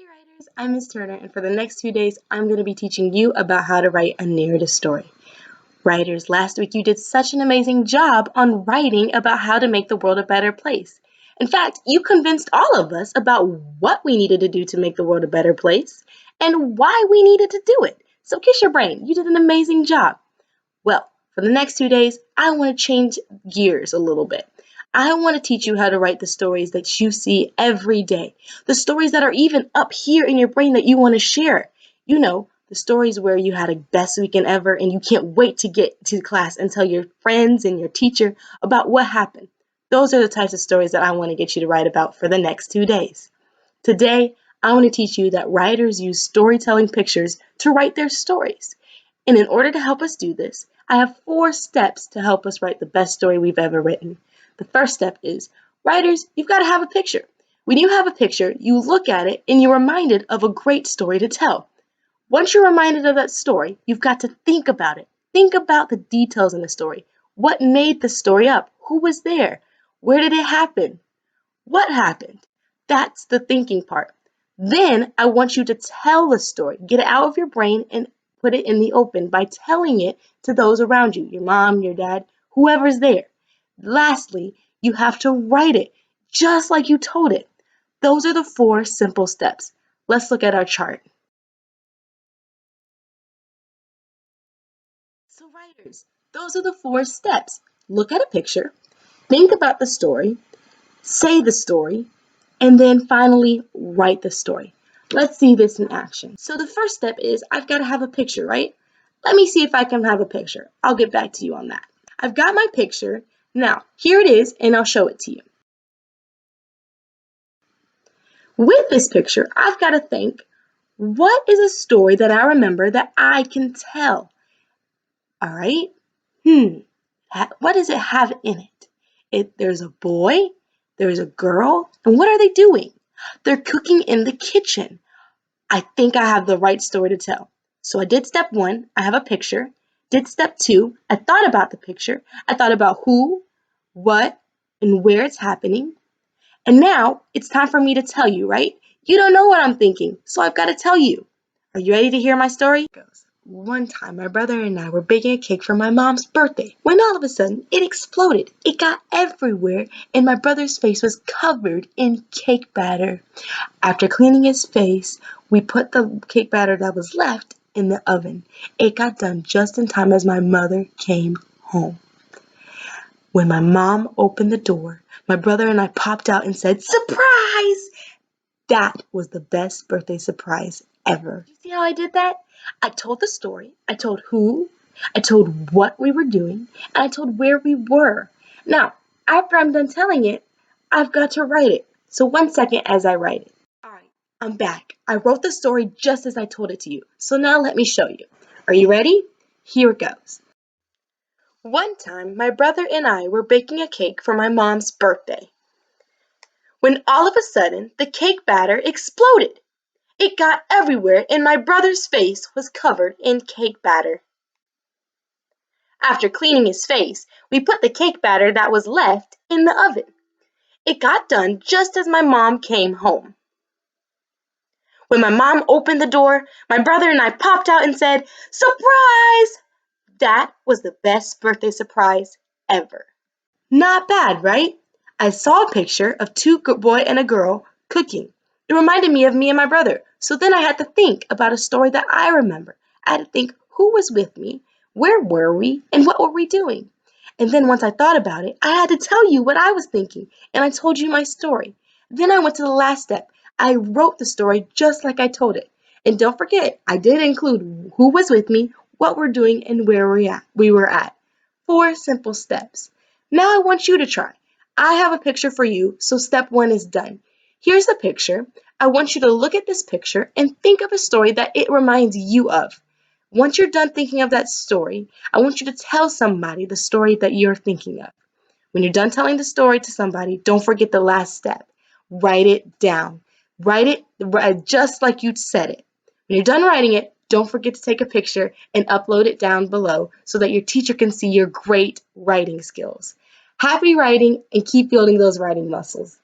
writers, I'm Ms. Turner, and for the next 2 days, I'm going to be teaching you about how to write a narrative story. Writers, last week you did such an amazing job on writing about how to make the world a better place. In fact, you convinced all of us about what we needed to do to make the world a better place and why we needed to do it. So kiss your brain, you did an amazing job. Well, for the next 2 days, I want to change gears a little bit. I want to teach you how to write the stories that you see every day. The stories that are even up here in your brain that you want to share. You know, the stories where you had a best weekend ever and you can't wait to get to class and tell your friends and your teacher about what happened. Those are the types of stories that I want to get you to write about for the next 2 days. Today, I want to teach you that writers use storytelling pictures to write their stories. And in order to help us do this, I have 4 steps to help us write the best story we've ever written. The first step is, writers, you've got to have a picture. When you have a picture, you look at it and you're reminded of a great story to tell. Once you're reminded of that story, you've got to think about it. Think about the details in the story. What made the story up? Who was there? Where did it happen? What happened? That's the thinking part. Then I want you to tell the story. Get it out of your brain and put it in the open by telling it to those around you, your mom, your dad, whoever's there. Lastly, you have to write it just like you told it. Those are the 4 simple steps. Let's look at our chart. So writers, those are the 4 steps. Look at a picture, think about the story, say the story, and then finally write the story. Let's see this in action. So the first step is I've got to have a picture, right? Let me see if I can have a picture. I'll get back to you on that. I've got my picture. Now, here it is, and I'll show it to you. With this picture, I've got to think, what is a story that I remember that I can tell? All right. What does it have in it? There's a boy, there's a girl, and what are they doing? They're cooking in the kitchen. I think I have the right story to tell. So I did step 1, I have a picture. Did step 2, I thought about the picture. I thought about who, what, and where it's happening. And now it's time for me to tell you, right? You don't know what I'm thinking, so I've got to tell you. Are you ready to hear my story? It goes. One time, my brother and I were baking a cake for my mom's birthday when all of a sudden it exploded. It got everywhere, and my brother's face was covered in cake batter. After cleaning his face, we put the cake batter that was left in the oven. It got done just in time as my mother came home. When my mom opened the door, my brother and I popped out and said, "Surprise!" That was the best birthday surprise ever. You see how I did that? I told the story, I told who, I told what we were doing, and I told where we were. Now, after I'm done telling it, I've got to write it. So 1 second as I write it. All right, I'm back. I wrote the story just as I told it to you. So now let me show you. Are you ready? Here it goes. One time, my brother and I were baking a cake for my mom's birthday, when all of a sudden the cake batter exploded. It got everywhere and my brother's face was covered in cake batter. After cleaning his face, we put the cake batter that was left in the oven. It got done just as my mom came home. When my mom opened the door, my brother and I popped out and said, "Surprise!" That was the best birthday surprise ever. Not bad, right? I saw a picture of 2 boy and a girl cooking. It reminded me of me and my brother. So then I had to think about a story that I remember. I had to think who was with me, where were we, and what were we doing? And then once I thought about it, I had to tell you what I was thinking, and I told you my story. Then I went to the last step. I wrote the story just like I told it. And don't forget, I did include who was with me, what we're doing, and where we were at. 4 simple steps. Now I want you to try. I have a picture for you, so step 1 is done. Here's the picture. I want you to look at this picture and think of a story that it reminds you of. Once you're done thinking of that story, I want you to tell somebody the story that you're thinking of. When you're done telling the story to somebody, don't forget the last step. Write it down. Write it just like you said it. When you're done writing it, don't forget to take a picture and upload it down below so that your teacher can see your great writing skills. Happy writing and keep building those writing muscles.